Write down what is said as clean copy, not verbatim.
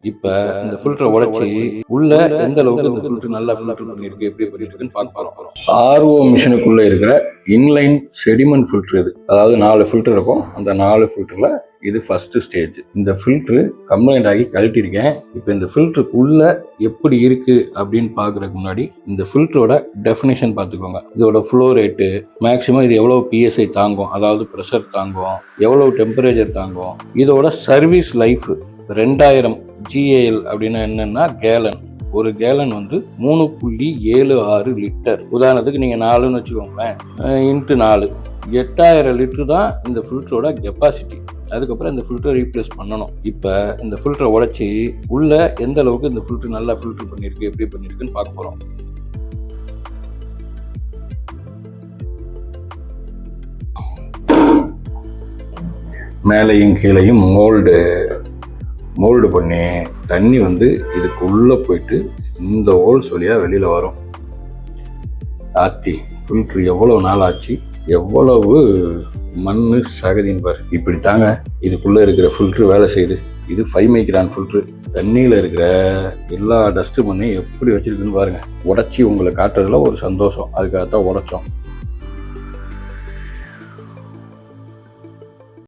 இப்போ இந்த ஃபில்டரை உடைச்சி உள்ள எந்த அளவுக்கு இந்த ஃபில்டர் நல்லா ஃபில்டர் பண்ணியிருக்கு, எப்படி பண்ணியிருக்குன்னு பார்க்க போகிறோம். ஆர்ஓ மிஷினுக்குள்ளே இருக்கிற இன்லைன் செடிமெண்ட் ஃபில்டர் இது. அதாவது 4 ஃபில்டர் இருக்கும். அந்த 4 ஃபில்டரில் இது ஃபர்ஸ்ட் ஸ்டேஜ். இந்த ஃபில்டரு கம்ப்ளைண்ட் ஆகி கழட்டியிருக்கேன். இப்போ இந்த ஃபில்டருக்குள்ள எப்படி இருக்கு அப்படின்னு பார்க்கறதுக்கு முன்னாடி இந்த ஃபில்டரோட டெஃபினேஷன் பார்த்துக்கோங்க. இதோட ஃப்ளோ ரேட்டு, மேக்ஸிமம் இது எவ்வளோ பிஎஸ்ஐ தாங்கும், அதாவது ப்ரெஷர் தாங்கும், எவ்வளோ டெம்பரேச்சர் தாங்கும், இதோட சர்வீஸ் லைஃப் 2000 GAL அப்படின்னா என்னன்னா கேலன். ஒரு கேலன் வந்து 3.76 லிட்டர். உதாரணத்துக்கு நீங்கள் 4ன்னு வச்சுக்கோங்களேன், இன்ட்டு 4 8000 லிட்டர் தான் இந்த ஃபில்டரோட கெப்பாசிட்டி. அதுக்கப்புறம் இந்த ஃபில்டரை ரீப்ளேஸ் பண்ணணும். இப்போ இந்த ஃபில்டரை உடைச்சி உள்ள எந்த அளவுக்கு இந்த ஃபில்டர் நல்லா ஃபில்டர் பண்ணியிருக்கு, எப்படி பண்ணியிருக்குன்னு பார்க்க போகிறோம். மேலையும் கீழையும் மோல்டு பண்ணி தண்ணி வந்து இதுக்குள்ளே போயிட்டு இந்த ஹோல்ஸ் வழியாக வெளியில் வரும். ஆத்தி ஃபில்ட்ரு எவ்வளோ நாள் ஆச்சு, எவ்வளவு மண் சகதின்னு பாரு. இப்படி தாங்க இதுக்குள்ளே இருக்கிற ஃபில்ட்ரு வேலை செய்யுது. இது 5 மைக்ரான் ஃபில்ட்ரு. தண்ணியில் இருக்கிற எல்லா டஸ்ட்டு பண்ணி எப்படி வச்சுருக்குன்னு பாருங்கள். உடச்சி உங்களை காட்டுறதுல ஒரு சந்தோஷம், அதுக்காகத்தான் உடைச்சோம்.